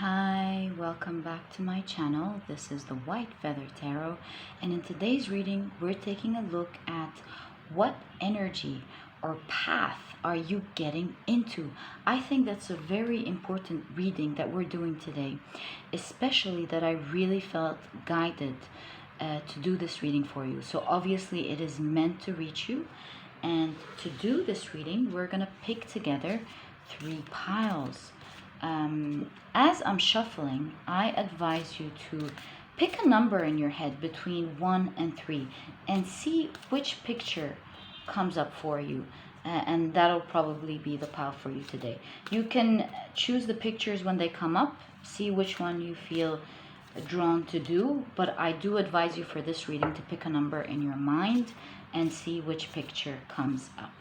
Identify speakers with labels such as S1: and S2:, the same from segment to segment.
S1: Hi, welcome back to my channel. This is the White Feather Tarot, and in today's reading we're taking a look at what energy or path are you getting into. I think that's a very important reading that we're doing today, especially that I really felt guided to do this reading for you. So obviously it is meant to reach you, and to do this reading we're gonna pick together 3 piles. As I'm shuffling, I advise you to pick a number in your head between 1 and 3 and see which picture comes up for you. And that'll probably be the pile for you today. You can choose the pictures when they come up, see which one you feel drawn to do, but I do advise you for this reading to pick a number in your mind and see which picture comes up.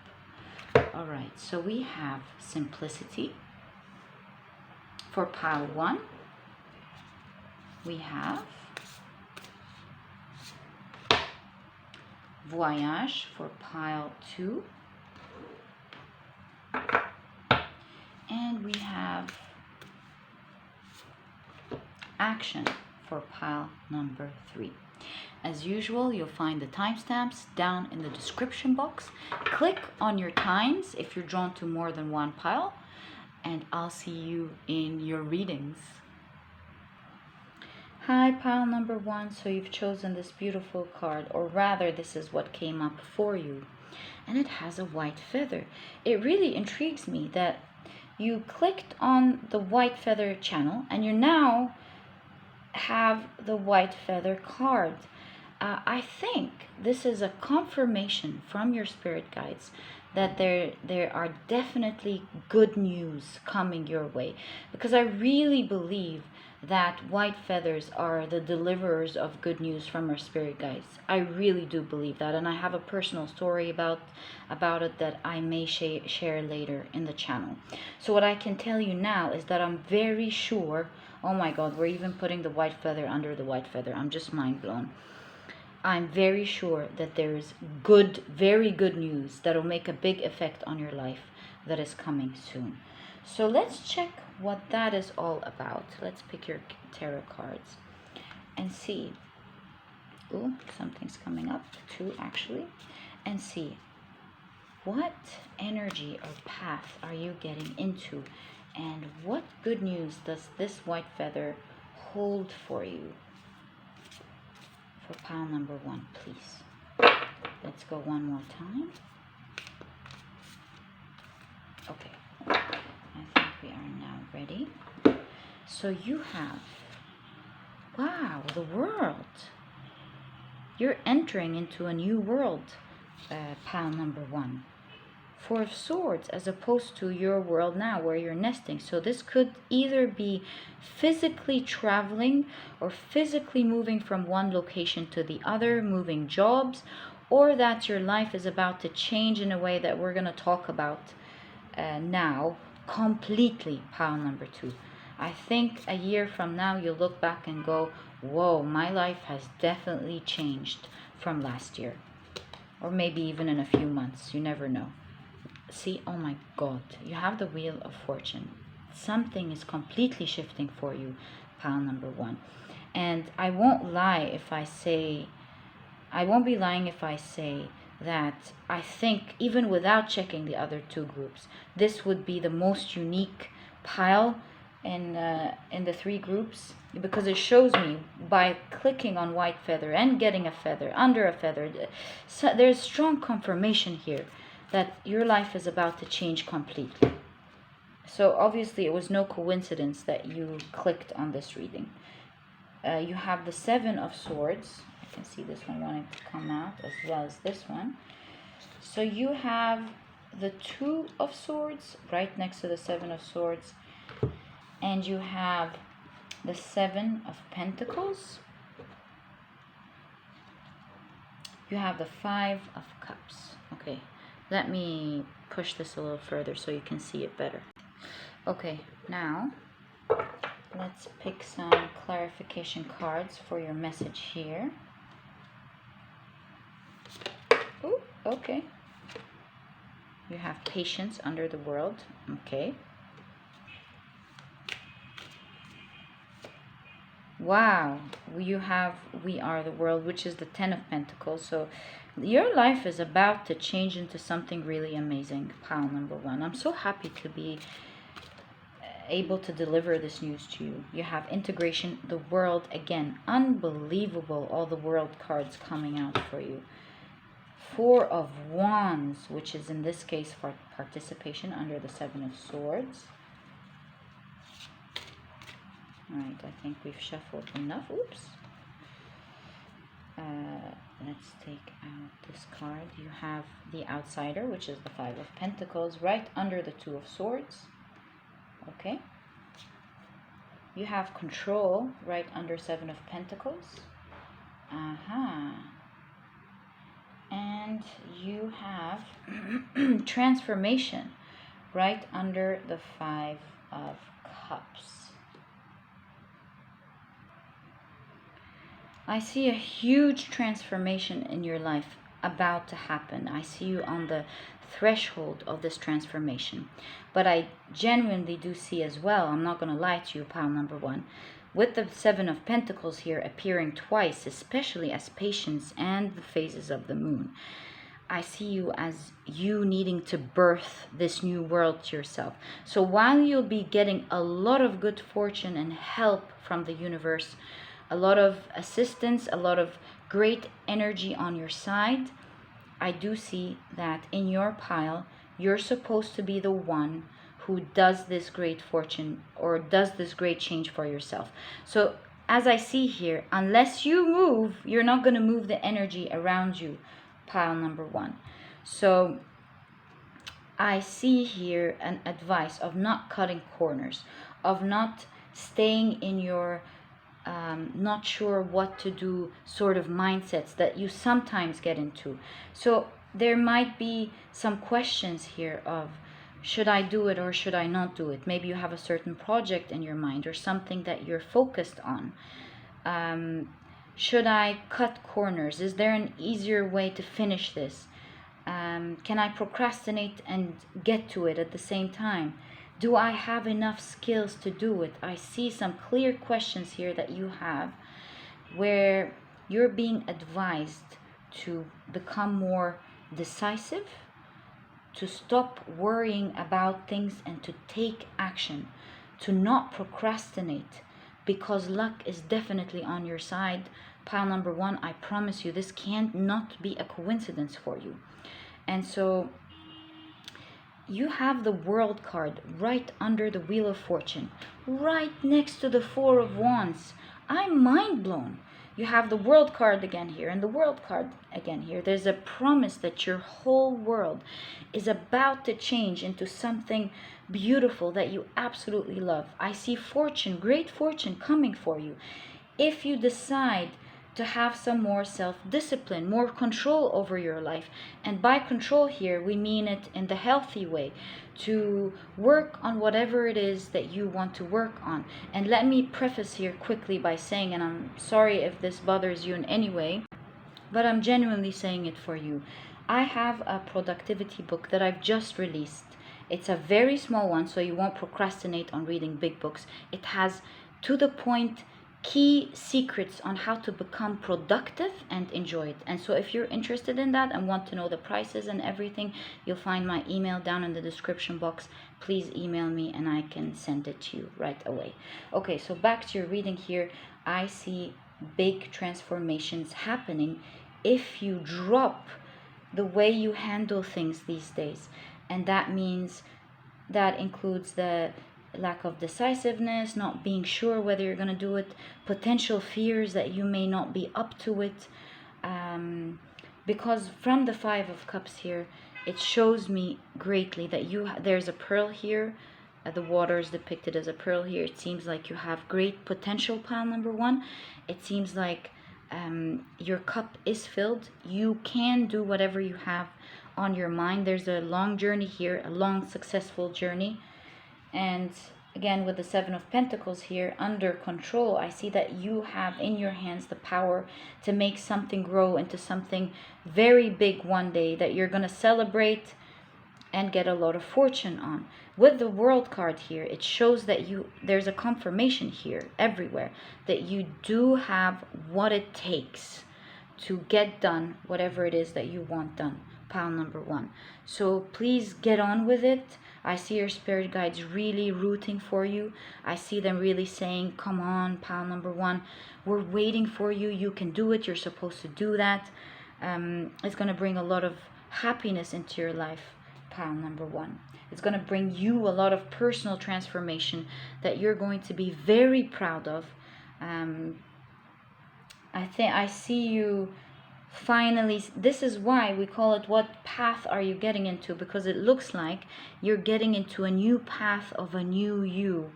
S1: Alright, so we have simplicity. For pile 1, we have Voyage for pile 2, and we have Action for pile number 3. As usual, you'll find the timestamps down in the description box. Click on your times if you're drawn to more than one pile, and I'll see you in your readings. Hi, pile number 1. So you've chosen this beautiful card, or rather this is what came up for you, and it has a white feather. It really intrigues me that you clicked on the white feather channel and you now have the white feather card. I think this is a confirmation from your spirit guides that there are definitely good news coming your way, because I really believe that white feathers are the deliverers of good news from our spirit guides. I really do believe that, and I have a personal story about it that I may share later in the channel. So what I can tell you now is that I'm very sure, oh my god, we're even putting the white feather under the white feather. I'm just mind blown. I'm very sure that there is good, very good news that will make a big effect on your life that is coming soon. So let's check what that is all about. Let's pick your tarot cards and see. Ooh, something's coming up, 2 actually. And see what energy or path are you getting into, and what good news does this white feather hold for you. For pile number 1, please. Let's go one more time. Okay, I think we are now ready. So you have, wow, the world. You're entering into a new world, pile number 1. 4 of Swords, as opposed to your world now where you're nesting. So this could either be physically traveling or physically moving from one location to the other, moving jobs, or that your life is about to change in a way that we're going to talk about now completely, pile number 2. I think a year from now you'll look back and go, whoa, my life has definitely changed from last year, or maybe even in a few months. You never know. See, oh my god, you have the Wheel of Fortune. Something is completely shifting for you, pile number 1. And I won't lie if I say, I won't be lying if I say that I think, even without checking the other 2 groups, this would be the most unique pile in the 3 groups, because it shows me by clicking on white feather and getting a feather under a feather. So there's strong confirmation here that your life is about to change completely. So obviously it was no coincidence that you clicked on this reading. You have the 7 of Swords. I can see this one wanting to come out, as well as this one. So you have the 2 of Swords right next to the 7 of Swords, and you have the 7 of Pentacles. You have the 5 of Cups. Okay, let me push this a little further so you can see it better. Okay, now let's pick some clarification cards for your message here. Ooh, okay. You have Patience under the World. Okay. Wow, you have we are the world, which is the 10 of Pentacles. So your life is about to change into something really amazing, pile number 1. I'm so happy to be able to deliver this news to you. You have integration, the world, again, unbelievable, all the world cards coming out for you. 4 of Wands, which is in this case for participation under the 7 of Swords. Right, I think we've shuffled enough. Oops. Let's take out this card. You have the Outsider, which is the 5 of Pentacles, right under the 2 of Swords. Okay. You have Control right under 7 of Pentacles. And you have Transformation right under the 5 of Cups. I see a huge transformation in your life about to happen. I see you on the threshold of this transformation. But I genuinely do see as well, I'm not going to lie to you, pile number 1, with the 7 of Pentacles here appearing twice, especially as patience and the phases of the moon. I see you as you needing to birth this new world to yourself. So while you'll be getting a lot of good fortune and help from the universe, a lot of assistance, a lot of great energy on your side, I do see that in your pile, you're supposed to be the one who does this great fortune or does this great change for yourself. So as I see here, unless you move, you're not going to move the energy around you, pile number 1. So I see here an advice of not cutting corners, of not staying in your not sure what to do sort of mindsets that you sometimes get into. So there might be some questions here of, should I do it or should I not do it? Maybe you have a certain project in your mind or something that you're focused on. Should I cut corners? Is there an easier way to finish this? Can I procrastinate and get to it at the same time? Do I have enough skills to do it? I see some clear questions here that you have where you're being advised to become more decisive, to stop worrying about things and to take action, to not procrastinate, because luck is definitely on your side. Pile number 1, I promise you, this can't not be a coincidence for you. And so you have the World card right under the Wheel of Fortune, right next to the 4 of Wands. I'm mind blown. You have the World card again here and the World card again here. There's a promise that your whole world is about to change into something beautiful that you absolutely love. I see fortune, great fortune coming for you. If you decide to have some more self-discipline, more control over your life. And by control here, we mean it in the healthy way, to work on whatever it is that you want to work on. And let me preface here quickly by saying, and I'm sorry if this bothers you in any way, but I'm genuinely saying it for you. I have a productivity book that I've just released. It's a very small one, so you won't procrastinate on reading big books. It has, to the point, key secrets on how to become productive and enjoy it. And so if you're interested in that and want to know the prices and everything, you'll find my email down in the description box. Please email me and I can send it to you right away. Okay, so back to your reading here. I see big transformations happening if you drop the way you handle things these days. And that means that includes the lack of decisiveness, not being sure whether you're going to do it, potential fears that you may not be up to it. Because from the 5 of Cups here, it shows me greatly that there's a pearl here. The water is depicted as a pearl here. It seems like you have great potential, pile number 1. It seems like your cup is filled. You can do whatever you have on your mind. There's a long journey here, a long successful journey. And again, with the 7 of Pentacles here, under control, I see that you have in your hands the power to make something grow into something very big one day that you're going to celebrate and get a lot of fortune on. With the World card here, it shows that there's a confirmation here everywhere that you do have what it takes to get done whatever it is that you want done, pile number 1. So please get on with it. I see your spirit guides really rooting for you. I see them really saying, come on, pile number 1, we're waiting for you. You can do it. You're supposed to do that. It's going to bring a lot of happiness into your life, pile number 1. It's going to bring you a lot of personal transformation that you're going to be very proud of. I see you finally. This is why we call it, what path are you getting into? Because it looks like you're getting into a new path of a new you.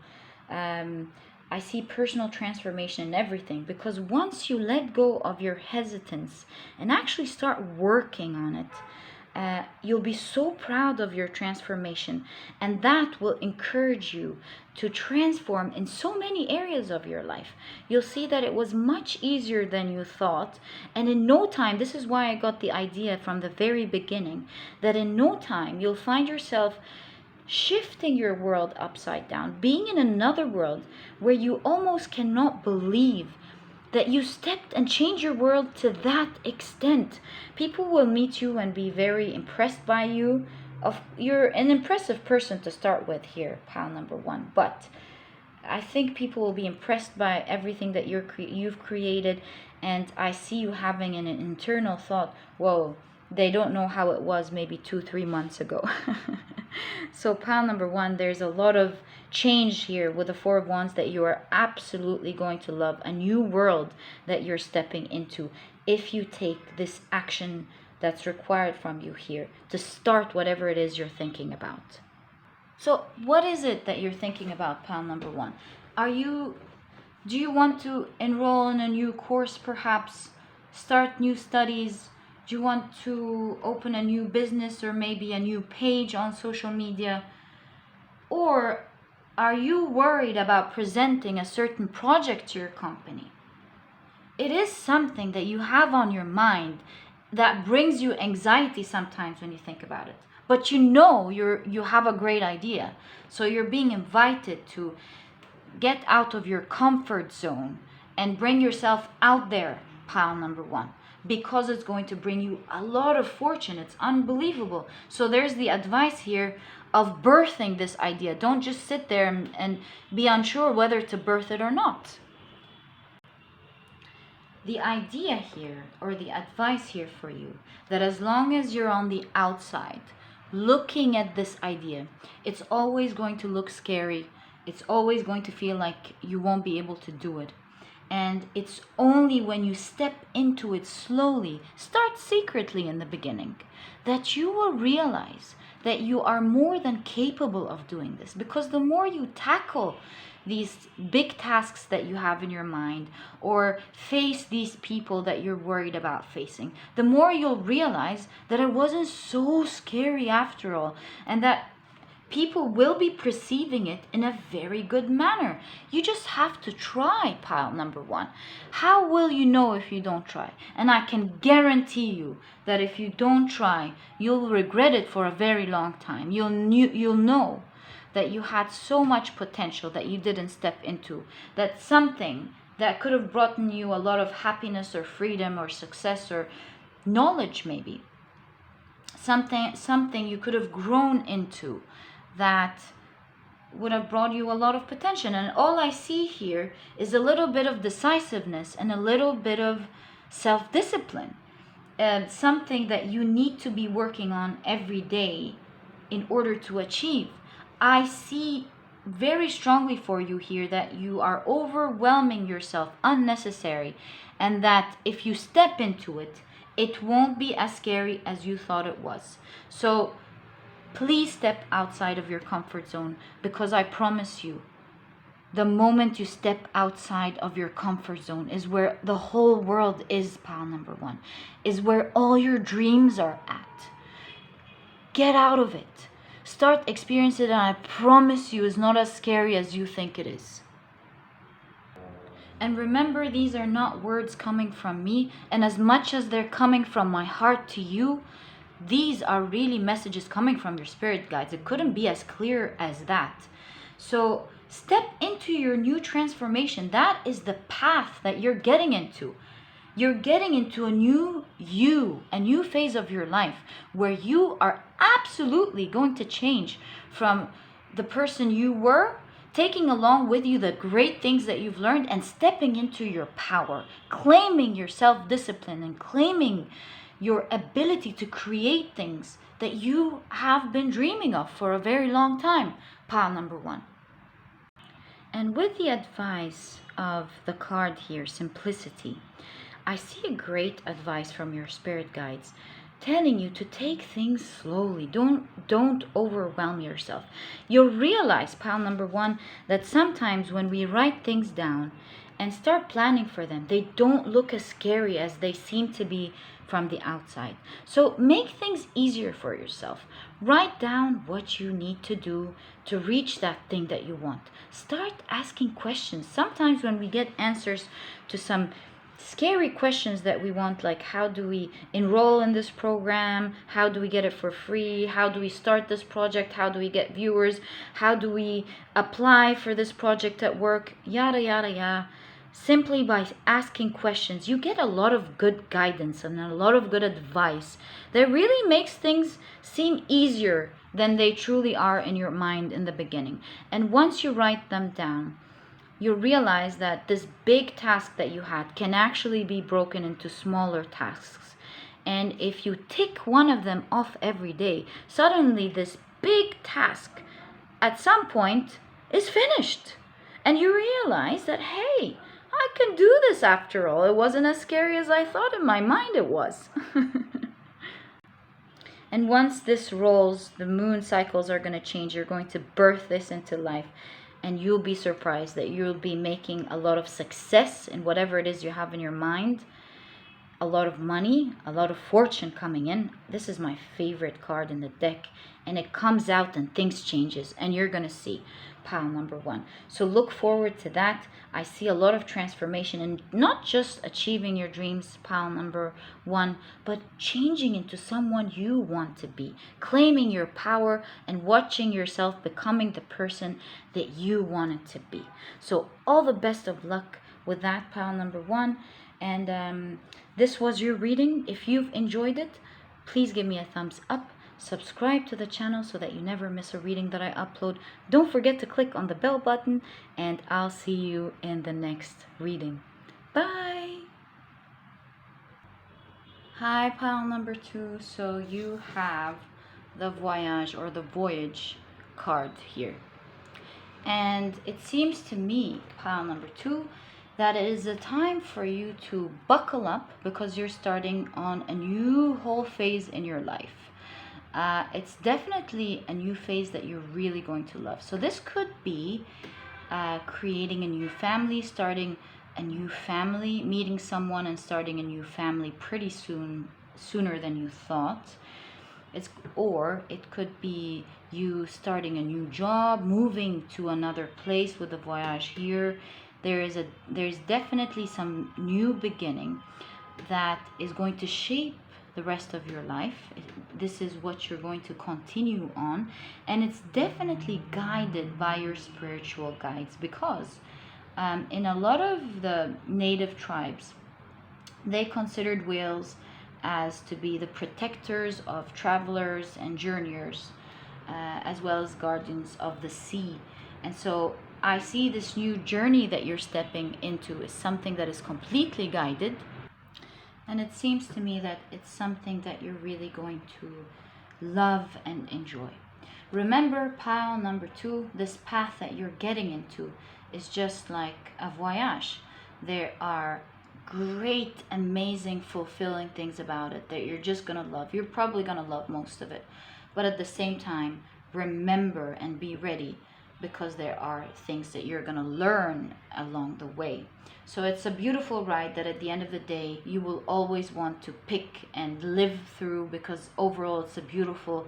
S1: I see personal transformation in everything, because once you let go of your hesitance and actually start working on it, you'll be so proud of your transformation, and that will encourage you to transform in so many areas of your life. You'll see that it was much easier than you thought, and in no time, this is why I got the idea from the very beginning, that in no time you'll find yourself shifting your world upside down, being in another world where you almost cannot believe that you stepped and changed your world to that extent. People will meet you and be very impressed by you. You're an impressive person to start with here, pile number 1. But I think people will be impressed by everything that you've created. And I see you having an internal thought, whoa, they don't know how it was maybe 2-3 months ago. So pile number 1, there's a lot of change here with the 4 of Wands that you are absolutely going to love. A new world that you're stepping into if you take this action that's required from you here to start whatever it is you're thinking about. So what is it that you're thinking about, pile number 1? Do you want to enroll in a new course, perhaps start new studies? Do you want to open a new business or maybe a new page on social media? Or are you worried about presenting a certain project to your company? It is something that you have on your mind that brings you anxiety sometimes when you think about it. But you have a great idea. So you're being invited to get out of your comfort zone and bring yourself out there, pile number 1. Because it's going to bring you a lot of fortune. It's unbelievable. So there's the advice here of birthing this idea. Don't just sit there and be unsure whether to birth it or not. The idea here, or the advice here for you, that as long as you're on the outside looking at this idea, it's always going to look scary. It's always going to feel like you won't be able to do it. And it's only when you step into it slowly, start secretly in the beginning, that you will realize that you are more than capable of doing this. Because the more you tackle these big tasks that you have in your mind, or face these people that you're worried about facing, the more you'll realize that it wasn't so scary after all, and that people will be perceiving it in a very good manner. You just have to try, pile number 1. How will you know if you don't try? And I can guarantee you that if you don't try, you'll regret it for a very long time. You'll know that you had so much potential that you didn't step into. That something that could have brought you a lot of happiness or freedom or success or knowledge, maybe. Something you could have grown into that would have brought you a lot of potential. And all I see here is a little bit of decisiveness and a little bit of self-discipline. Something that you need to be working on every day in order to achieve. I see very strongly for you here that you are overwhelming yourself unnecessary, and that if you step into it, it won't be as scary as you thought it was. So please step outside of your comfort zone, because I promise you, the moment you step outside of your comfort zone is where the whole world is, pile number 1, is where all your dreams are at. Get out of it. Start experiencing it, and I promise you, it's not as scary as you think it is. And remember, these are not words coming from me, and as much as they're coming from my heart to you, These are really messages coming from your spirit guides. It couldn't be as clear as that. So step into your new transformation. That is the path that you're getting into. You're getting into a new you, a new phase of your life where you are absolutely going to change from the person you were, taking along with you the great things that you've learned and stepping into your power, claiming your self-discipline and claiming your ability to create things that you have been dreaming of for a very long time. Pile number 1. And with the advice of the card here, simplicity, I see a great advice from your spirit guides telling you to take things slowly. Don't overwhelm yourself. You'll realize, pile number 1, that sometimes when we write things down and start planning for them, they don't look as scary as they seem to be from the outside. So make things easier for yourself. Write down what you need to do to reach that thing that you want. Start asking questions. Sometimes when we get answers to some scary questions that we want, like how do we enroll in this program, how do we get it for free, how do we start this project, how do we get viewers, how do we apply for this project at work, yada yada yada. Simply by asking questions, you get a lot of good guidance and a lot of good advice that really makes things seem easier than they truly are in your mind in the beginning. And once you write them down, you realize that this big task that you had can actually be broken into smaller tasks. And if you tick one of them off every day, suddenly this big task at some point is finished. And you realize that, hey, I can do this after all. It wasn't as scary as I thought in my mind it was. And once this rolls, the moon cycles are going to change. You're going to birth this into life. And you'll be surprised that you'll be making a lot of success in whatever it is you have in your mind. A lot of money, a lot of fortune coming in. This is my favorite card in the deck. And it comes out and things changes. And you're going to see pile number 1. So look forward to that. I see a lot of transformation and not just achieving your dreams, pile number 1, but changing into someone you want to be, claiming your power and watching yourself becoming the person that you wanted to be. So all the best of luck with that, pile number 1. And this was your reading. If you've enjoyed it, please give me a thumbs up. Subscribe to the channel so that you never miss a reading that I upload. Don't forget to click on the bell button, and I'll see you in the next reading. Bye! Hi, pile number 2. So you have the Voyage or the Voyage card here. And it seems to me, pile number 2, that it is a time for you to buckle up because you're starting on a new whole phase in your life. It's definitely a new phase that you're really going to love. So this could be creating a new family, starting a new family, meeting someone and starting a new family pretty soon, sooner than you thought. Or it could be you starting a new job, moving to another place with the Voyage here. There's definitely some new beginning that is going to shape the rest of your life. This is what you're going to continue on, and it's definitely guided by your spiritual guides, because in a lot of the native tribes, they considered whales as to be the protectors of travelers and journeyers, as well as guardians of the sea. And so I see this new journey that you're stepping into is something that is completely guided. And it seems to me that it's something that you're really going to love and enjoy. Remember, pile number 2, this path that you're getting into is just like a voyage. There are great, amazing, fulfilling things about it that you're just going to love. You're probably going to love most of it. But at the same time, remember and be ready, because there are things that you're going to learn along the way. So it's a beautiful ride that at the end of the day, you will always want to pick and live through, because overall it's a beautiful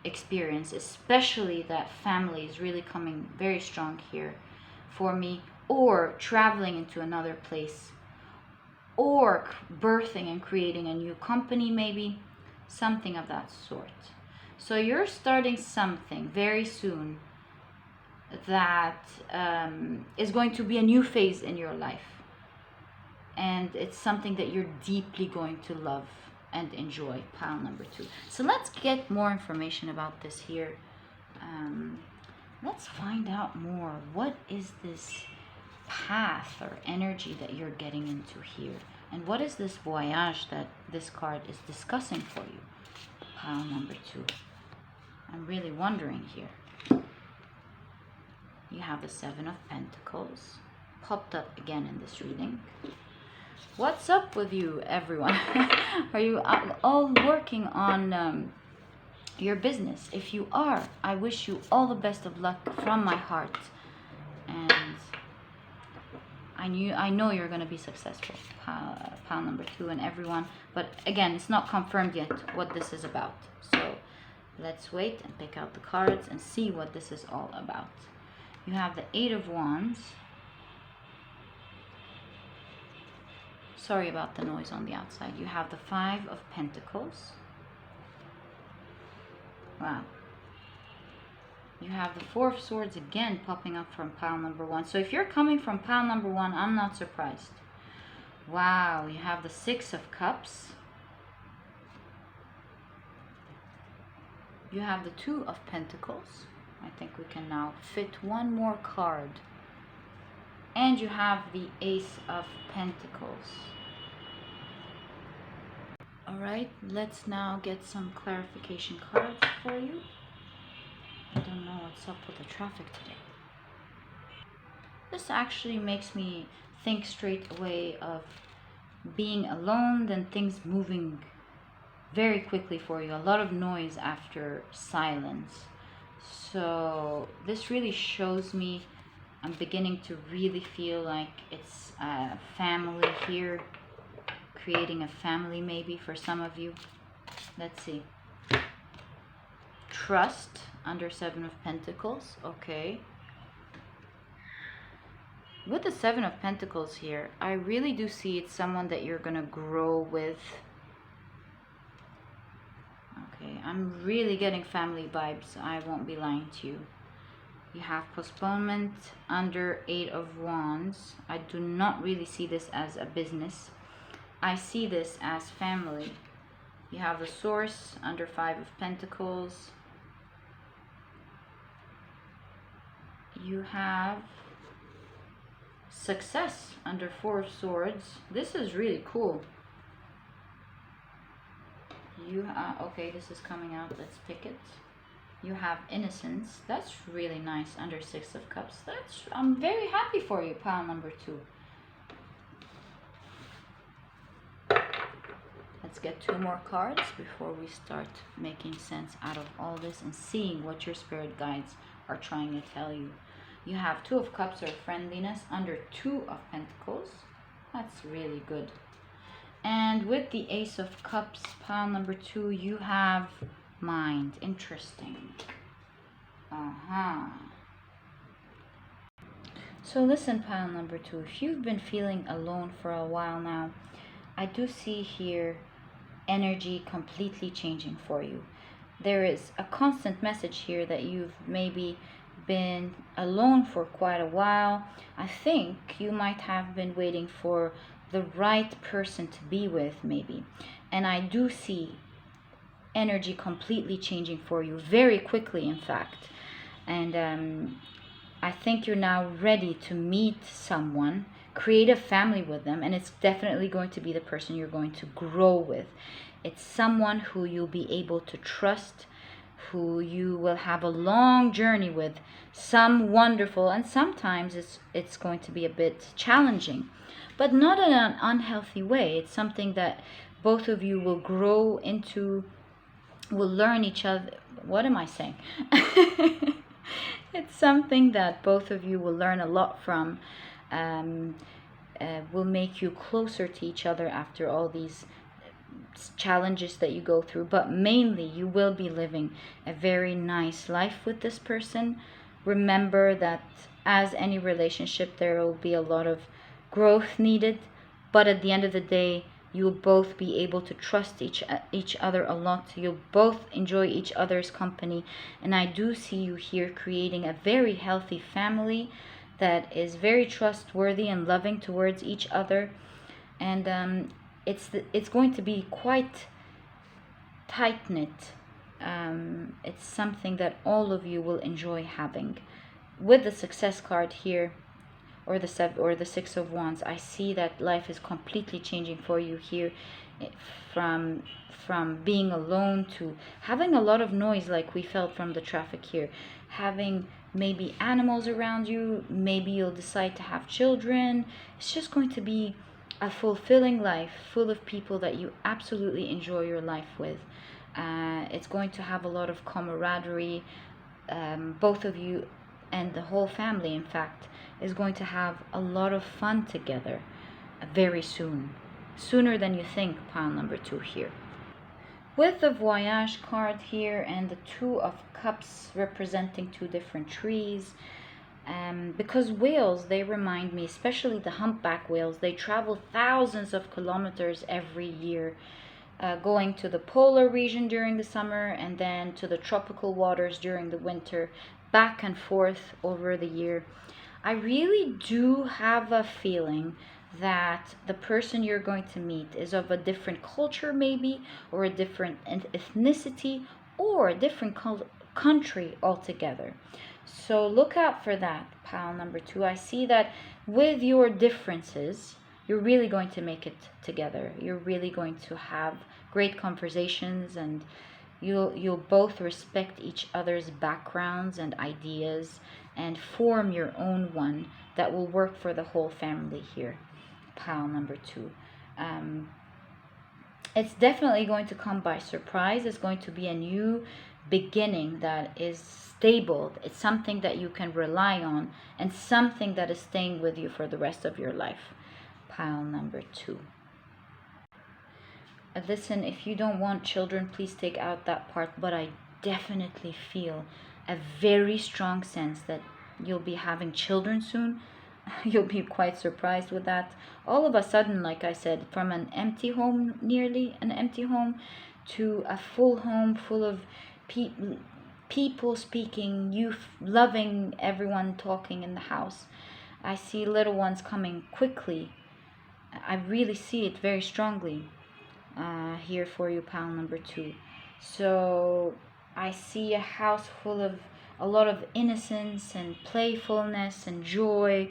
S1: experience, especially that family is really coming very strong here for me, or traveling into another place, or birthing and creating a new company maybe. something of that sort. So you're starting something very soon that is going to be a new phase in your life, and it's something that you're deeply going to love and enjoy. Pile number 2. So let's get more information about this here. Let's find out more. What is this path or energy that you're getting into here, and what is this voyage that this card is discussing for you? Pile number 2. I'm really wondering here. You have the 7 of Pentacles popped up again in this reading. What's up with you, everyone? Are you all working on your business? If you are, I wish you all the best of luck from my heart, and I know you're going to be successful. Pile number 2 and everyone, but again, it's not confirmed yet what this is about, so let's wait and pick out the cards and see what this is all about. You have the 8 of Wands. Sorry about the noise on the outside. You have the 5 of Pentacles. Wow. You have the 4 of Swords again popping up from pile number 1. So if you're coming from pile number 1, I'm not surprised. Wow. You have the 6 of Cups. You have the 2 of Pentacles. I think we can now fit one more card. And you have the Ace of Pentacles. Alright, let's now get some clarification cards for you. I don't know what's up with the traffic today. This actually makes me think straight away of being alone, then things moving very quickly for you. A lot of noise after silence. So this really shows me I'm beginning to really feel like it's a family here. Creating a family maybe for some of you. Let's see. Trust under 7 of Pentacles. Okay. With the 7 of Pentacles here, I really do see it's someone that you're going to grow with. Okay, I'm really getting family vibes. I won't be lying to you. You have postponement under 8 of Wands. I do not really see this as a business. I see this as family. You have the Source under 5 of Pentacles. You have Success under 4 of Swords. This is really cool. You okay, this is coming out. Let's pick it. You have Innocence. That's really nice under 6 of Cups. I'm very happy for you, pile number 2. Let's get 2 more cards before we start making sense out of all this and seeing what your spirit guides are trying to tell you. You have 2 of Cups or friendliness under 2 of Pentacles. That's really good. And with the Ace of Cups, pile number 2, you have Mind. Interesting. So listen, pile number 2, if you've been feeling alone for a while now, I do see here energy completely changing for you. There is a constant message here that you've maybe been alone for quite a while. I think you might have been waiting for the right person to be with maybe. And I do see energy completely changing for you very quickly, in fact. And I think you're now ready to meet someone, create a family with them, and it's definitely going to be the person you're going to grow with. It's someone who you'll be able to trust, who you will have a long journey with, some wonderful, and sometimes it's going to be a bit challenging, but not in an unhealthy way. It's something that both of you will grow into, will learn each other. What am I saying? It's something that both of you will learn a lot from, will make you closer to each other after all these challenges that you go through. But mainly you will be living a very nice life with this person. Remember that as any relationship, there will be a lot of growth needed, but at the end of the day, You'll both be able to trust each other a lot. You'll both enjoy each other's company. And I do see you here creating a very healthy family that is very trustworthy and loving towards each other. And it's going to be quite tight-knit. It's something that all of you will enjoy having. With the Success card here, or the Six of Wands, I see that life is completely changing for you here, from being alone to having a lot of noise, like we felt from the traffic here, having maybe animals around you. Maybe you'll decide to have children. It's just going to be a fulfilling life, full of people that you absolutely enjoy your life with. It's going to have a lot of camaraderie. Both of you and the whole family, in fact, is going to have a lot of fun together very soon. Sooner than you think, pile number 2 here. With the Voyage card here and the Two of Cups representing 2 different trees. Because whales, they remind me, especially the humpback whales, they travel thousands of kilometers every year, going to the polar region during the summer and then to the tropical waters during the winter, back and forth over the year. I really do have a feeling that the person you're going to meet is of a different culture maybe, or a different ethnicity, or a different country altogether. So look out for that, pile number 2. I see that with your differences, you're really going to make it together. You're really going to have great conversations, and you'll both respect each other's backgrounds and ideas and form your own one that will work for the whole family here, pile number 2. It's definitely going to come by surprise. It's going to be a new beginning that is stable. It's something that you can rely on, and something that is staying with you for the rest of your life, pile number 2. Listen, if you don't want children, please take out that part, but I definitely feel a very strong sense that you'll be having children soon. You'll be quite surprised with that. All of a sudden, like I said, from an empty home, nearly an empty home, to a full home full of people speaking, you loving everyone talking in the house. I see little ones coming quickly. I really see it very strongly here for you, pile number 2. So I see a house full of a lot of innocence and playfulness and joy.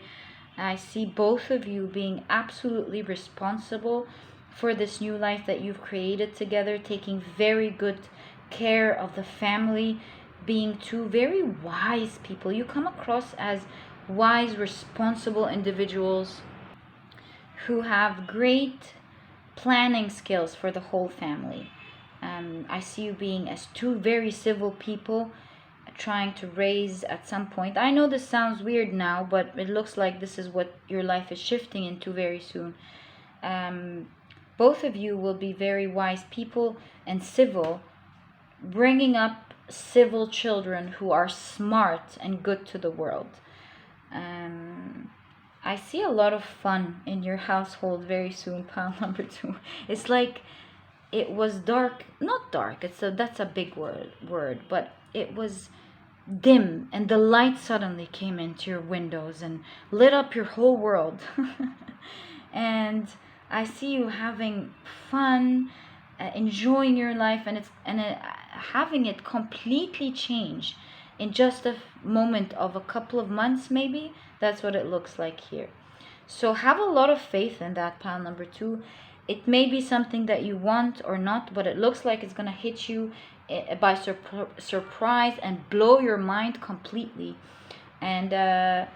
S1: I see both of you being absolutely responsible for this new life that you've created together, taking very good care of the family, being 2 very wise people. You come across as wise, responsible individuals who have great planning skills for the whole family. I see you being as 2 very civil people, trying to raise at some point. I know this sounds weird now, but it looks like this is what your life is shifting into very soon. Both of you will be very wise people and civil, bringing up civil children who are smart and good to the world. I see a lot of fun in your household very soon, pile number 2. It's like it was dark, not dark, that's a big word, but it was dim, and the light suddenly came into your windows and lit up your whole world. And I see you having fun, enjoying your life, and having it completely change in just a moment of a couple of months maybe. That's what it looks like here. So have a lot of faith in that, pile number 2. It may be something that you want or not, but it looks like it's going to hit you by surprise and blow your mind completely. And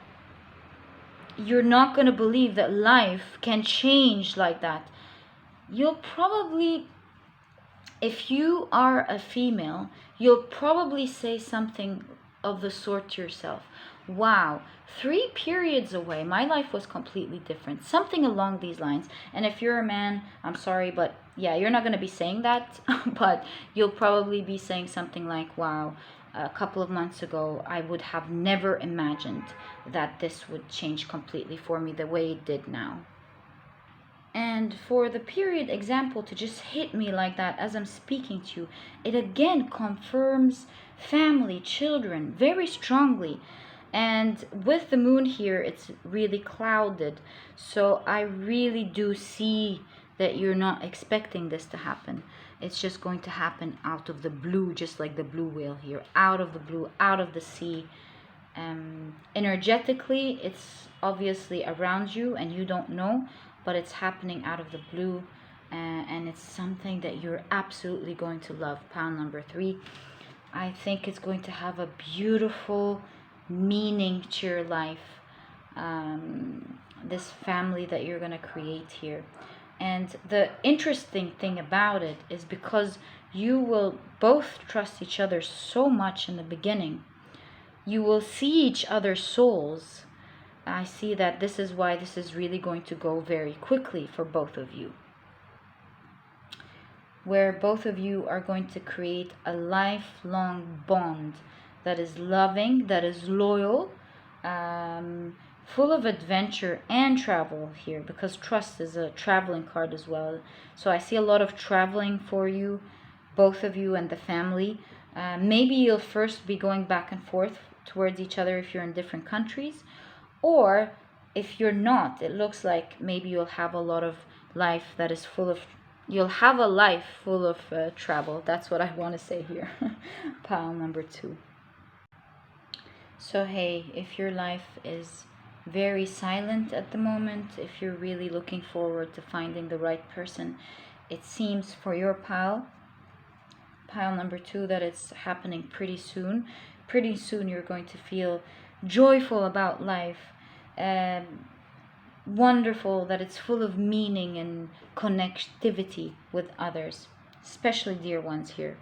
S1: you're not going to believe that life can change like that. You'll probably, if you are a female, you'll probably say something of the sort to yourself. Wow, 3 periods away, my life was completely different. Something along these lines. And if you're a man, I'm sorry, but yeah, you're not going to be saying that. But you'll probably be saying something like, wow, a couple of months ago, I would have never imagined that this would change completely for me the way it did now. And for the period example to just hit me like that as I'm speaking to you, it again confirms family, children very strongly. And with the moon here, it's really clouded. So I really do see that you're not expecting this to happen. It's just going to happen out of the blue, just like the blue whale here, out of the blue, out of the sea. Energetically, it's obviously around you and you don't know, but it's happening out of the blue, and it's something that you're absolutely going to love. Pile number 3, I think it's going to have a beautiful meaning to your life, this family that you're going to create here. And the interesting thing about it is because you will both trust each other so much in the beginning, you will see each other's souls. I see that this is why this is really going to go very quickly for both of you, where both of you are going to create a lifelong bond that is loving, that is loyal, full of adventure and travel here, because trust is a traveling card as well. So I see a lot of traveling for you, both of you and the family. Maybe you'll first be going back and forth towards each other if you're in different countries, or if you're not, it looks like maybe you'll have a lot of life that is full of, you'll have a life full of travel. That's what I want to say here. Pile number 2. So hey, if your life is very silent at the moment, if you're really looking forward to finding the right person, it seems for your pile number 2 that it's happening pretty soon. Pretty soon you're going to feel joyful about life, wonderful, that it's full of meaning and connectivity with others, especially dear ones here.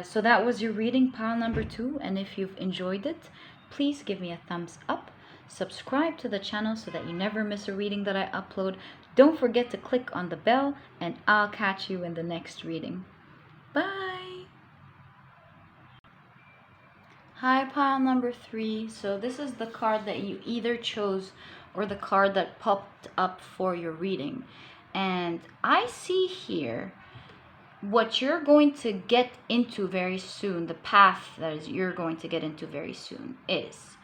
S1: So that was your reading, pile number 2, and if you've enjoyed it, please give me a thumbs up, subscribe to the channel so that you never miss a reading that I upload. Don't forget to click on the bell, and I'll catch you in the next reading. Bye. Hi, pile number 3. So this is the card that you either chose or the card that popped up for your reading. And I see here what you're going to get into very soon, the path that is you're going to get into very soon is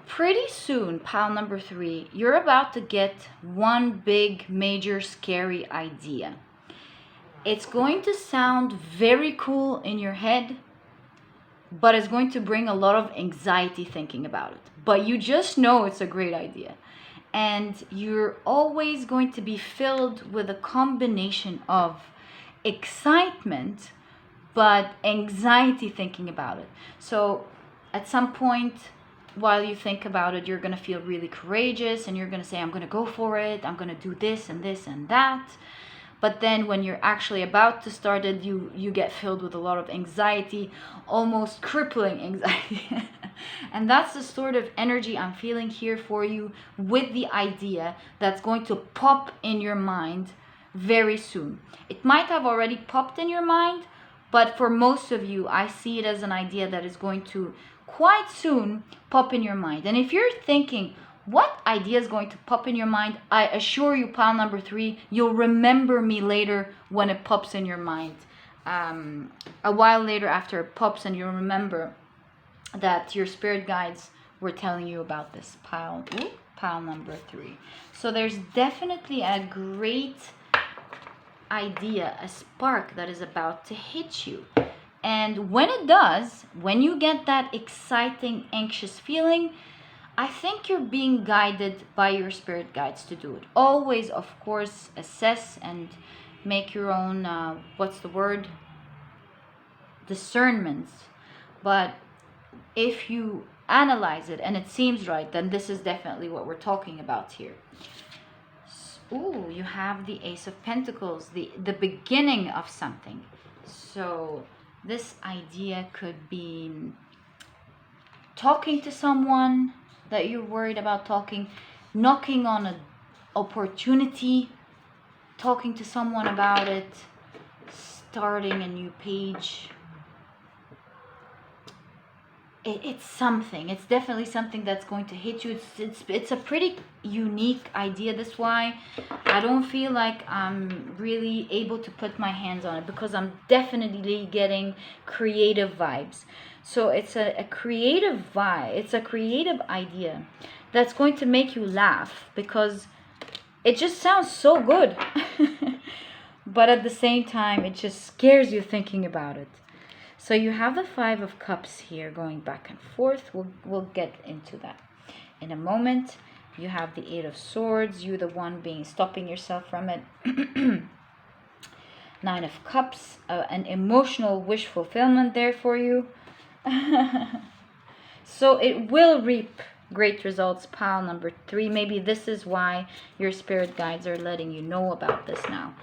S1: pretty soon, pile number 3, you're about to get one big, major, scary idea. It's going to sound very cool in your head, but it's going to bring a lot of anxiety thinking about it. But you just know it's a great idea. And you're always going to be filled with a combination of excitement, but anxiety thinking about it. So at some point, while you think about it, you're going to feel really courageous and you're going to say, I'm going to go for it. I'm going to do this and this and that. But then when you're actually about to start it, you get filled with a lot of anxiety, almost crippling anxiety. And that's the sort of energy I'm feeling here for you with the idea that's going to pop in your mind very soon. It might have already popped in your mind, but for most of you, I see it as an idea that is going to quite soon pop in your mind. And if you're thinking, what idea is going to pop in your mind? I assure you, pile number 3, you'll remember me later when it pops in your mind. A while later after it pops, and you'll remember that your spirit guides were telling you about this pile number 3. So there's definitely a great idea, a spark that is about to hit you. And when it does, when you get that exciting, anxious feeling, I think you're being guided by your spirit guides to do it. Always, of course, assess and make your own, discernments. But if you analyze it and it seems right, then this is definitely what we're talking about here. Ooh, you have the Ace of Pentacles, the beginning of something. So this idea could be talking to someone that you're worried about talking, knocking on an opportunity, talking to someone about it, starting a new page. it's something. It's definitely something that's going to hit you. It's a pretty unique idea. That's why I don't feel like I'm really able to put my hands on it, because I'm definitely getting creative vibes. So it's a creative vibe. It's a creative idea that's going to make you laugh, because it just sounds so good. But at the same time, it just scares you thinking about it. So you have the Five of Cups here going back and forth. We'll get into that in a moment. You have the Eight of Swords. You're the one stopping yourself from it. Nine of Cups. An emotional wish fulfillment there for you. So it will reap great results, pile number 3. Maybe this is why your spirit guides are letting you know about this now.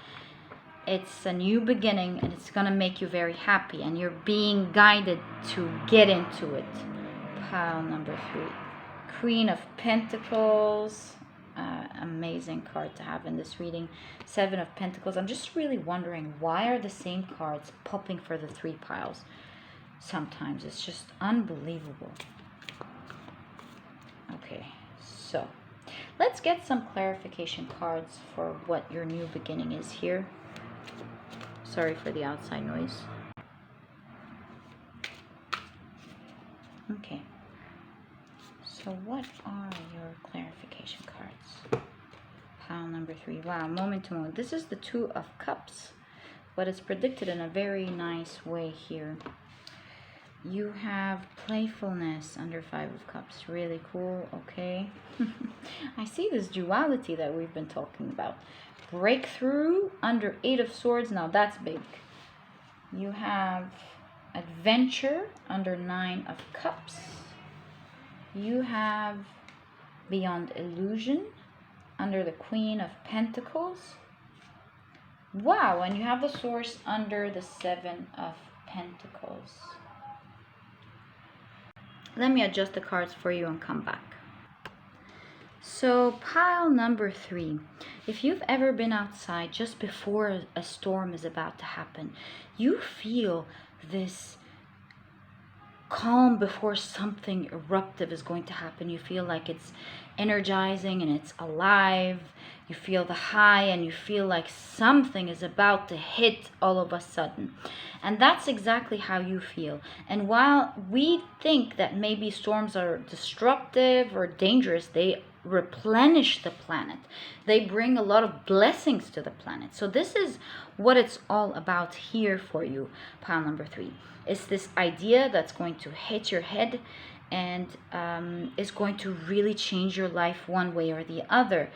S1: It's a new beginning, and it's going to make you very happy, and you're being guided to get into it. Pile number 3. Queen of Pentacles. Amazing card to have in this reading. Seven of Pentacles. I'm just really wondering, why are the same cards popping for the 3 piles? Sometimes it's just unbelievable. Okay, so let's get some clarification cards for what your new beginning is here. Sorry for the outside noise. Okay. So what are your clarification cards? Pile number 3. Wow, moment to moment. This is the Two of Cups, but it's predicted in a very nice way here. You have playfulness under Five of Cups. Really cool. Okay. I see this duality that we've been talking about. Breakthrough under Eight of Swords. Now that's big. You have adventure under Nine of Cups. You have beyond illusion under the Queen of Pentacles. Wow, and you have the Source under the Seven of Pentacles. Let me adjust the cards for you and come back. So pile number 3. If you've ever been outside just before a storm is about to happen, you feel this calm before something eruptive is going to happen. You feel like it's energizing and it's alive. You feel the high, and you feel like something is about to hit all of a sudden. And that's exactly how you feel. And while we think that maybe storms are destructive or dangerous, they replenish the planet. They bring a lot of blessings to the planet. So this is what it's all about here for you, pile number 3. It's this idea that's going to hit your head, and is going to really change your life one way or the other.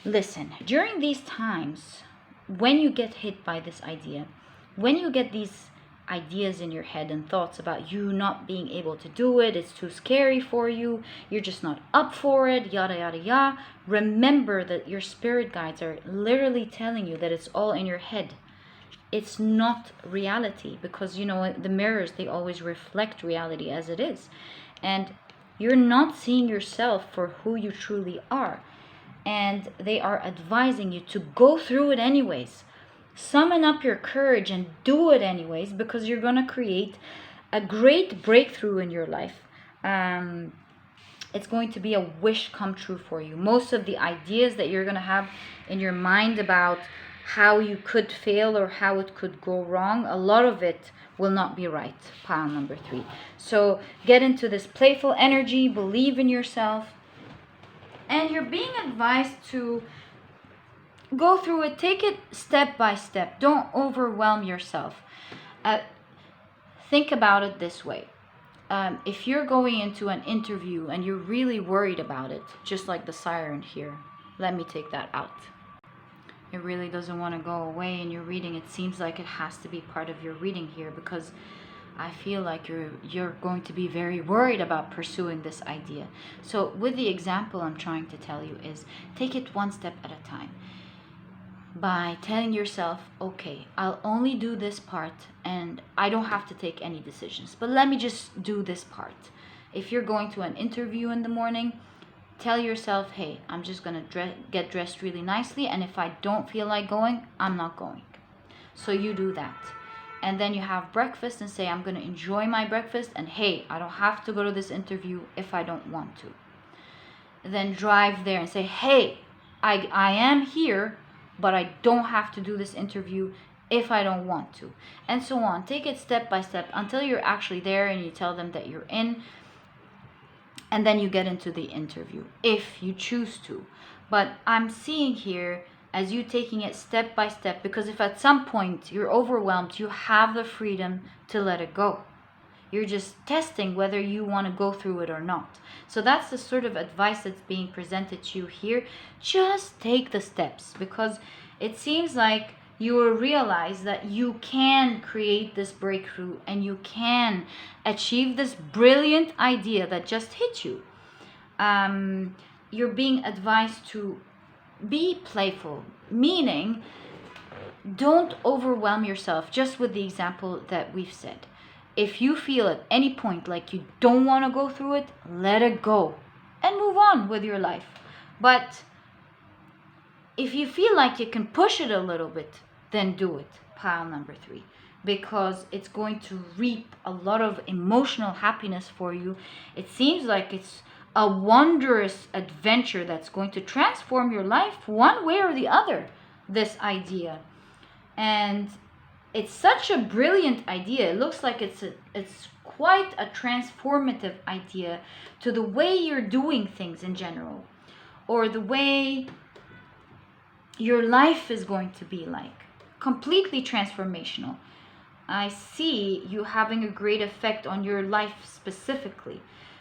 S1: Listen, during these times, when you get hit by this idea, when you get these ideas in your head and thoughts about you not being able to do it, it's too scary for you, you're just not up for it, yada yada yada, remember that your spirit guides are literally telling you that it's all in your head. It's not reality, because you know the mirrors, they always reflect reality as it is, and you're not seeing yourself for who you truly are, and they are advising you to go through it anyways. Summon up your courage and do it anyways, because you're going to create a great breakthrough in your life. It's going to be a wish come true for you. Most of the ideas that you're going to have in your mind about how you could fail or how it could go wrong, a lot of it will not be right, pile number 3. So get into this playful energy, believe in yourself, and you're being advised to go through it, take it step by step. Don't overwhelm yourself. Think about it this way. If you're going into an interview and you're really worried about it, just like the siren here, let me take that out. It really doesn't want to go away in your reading. It seems like it has to be part of your reading here, because I feel like you're going to be very worried about pursuing this idea. So with the example I'm trying to tell you is, take it one step at a time. By telling yourself, okay, I'll only do this part and I don't have to take any decisions, but let me just do this part. If you're going to an interview in the morning, tell yourself, hey, I'm just going to get dressed really nicely, and if I don't feel like going, I'm not going. So you do that. And then you have breakfast and say, I'm going to enjoy my breakfast. And hey, I don't have to go to this interview if I don't want to. Then drive there and say, hey, I am here, but I don't have to do this interview if I don't want to. And so on. Take it step by step until you're actually there and you tell them that you're in. And then you get into the interview if you choose to. But I'm seeing here as you taking it step by step, because if at some point you're overwhelmed, you have the freedom to let it go. You're just testing whether you want to go through it or not. So that's the sort of advice that's being presented to you here. Just take the steps, because it seems like you will realize that you can create this breakthrough and you can achieve this brilliant idea that just hit you. You're being advised to be playful, meaning don't overwhelm yourself, just with the example that we've said. If you feel at any point like you don't want to go through it, let it go and move on with your life. But if you feel like you can push it a little bit, then do it, pile number 3, because it's going to reap a lot of emotional happiness for you. It seems like it's a wondrous adventure that's going to transform your life one way or the other, this idea. And it's such a brilliant idea. It looks like it's quite a transformative idea to the way you're doing things in general, or the way your life is going to be like. Completely transformational. I see you having a great effect on your life specifically,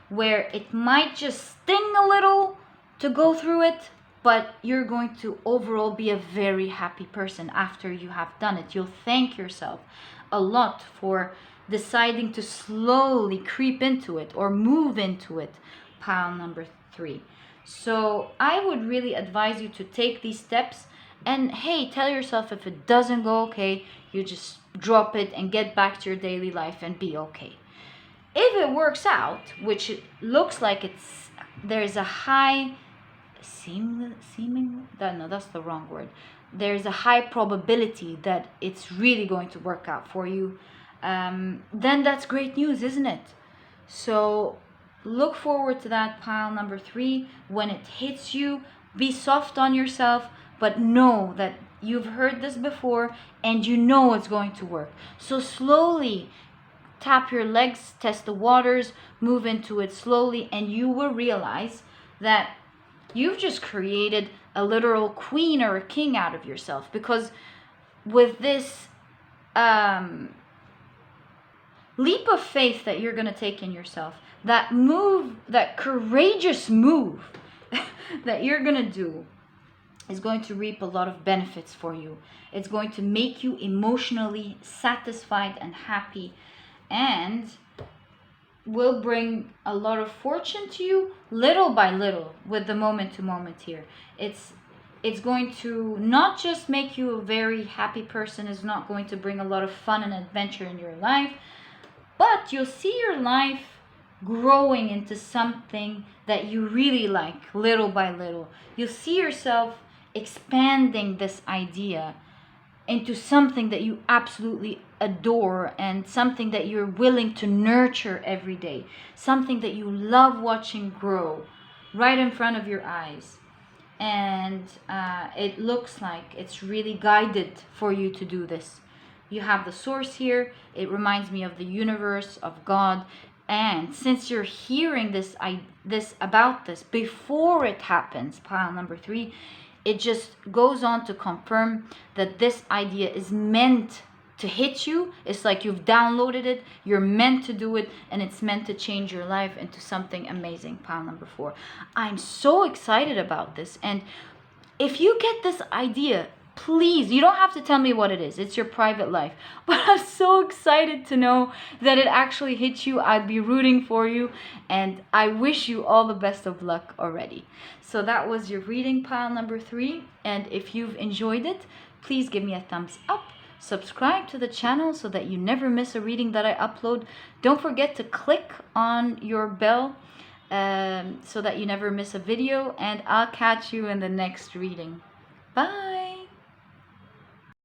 S1: where it might just sting a little to go through it, but you're going to overall be a very happy person after you have done it. You'll thank yourself a lot for deciding to slowly creep into it or move into it, pile number 3. So I would really advise you to take these steps. And hey, tell yourself if it doesn't go okay, you just drop it and get back to your daily life and be okay. If it works out, which it looks like there's a high that's the wrong word. There's a high probability that it's really going to work out for you. Then that's great news, isn't it? So look forward to that, pile number 3. When it hits you, be soft on yourself. But know that you've heard this before and you know it's going to work. So slowly tap your legs, test the waters, move into it slowly, and you will realize that you've just created a literal queen or a king out of yourself. Because with this leap of faith that you're going to take in yourself, that move, that courageous move that you're going to do, is going to reap a lot of benefits for you. It's going to make you emotionally satisfied and happy, and will bring a lot of fortune to you little by little with the moment to moment here. It's going to not just make you a very happy person, it's not going to bring a lot of fun and adventure in your life, but you'll see your life growing into something that you really like little by little. You'll see yourself expanding this idea into something that you absolutely adore and something that you're willing to nurture every day, something that you love watching grow right in front of your eyes. And it looks like it's really guided for you to do this. You have the source here. It reminds me of the universe, of God. And since you're hearing this about this before it happens, pile number 3, it just goes on to confirm that this idea is meant to hit you. It's like you've downloaded it, you're meant to do it, and it's meant to change your life into something amazing, pile number 4. I'm so excited about this. And if you get this idea, please, you don't have to tell me what it is. It's your private life. But I'm so excited to know that it actually hit you. I'd be rooting for you. And I wish you all the best of luck already. So that was your reading, pile number 3. And if you've enjoyed it, please give me a thumbs up. Subscribe to the channel so that you never miss a reading that I upload. Don't forget to click on your bell so that you never miss a video. And I'll catch you in the next reading. Bye.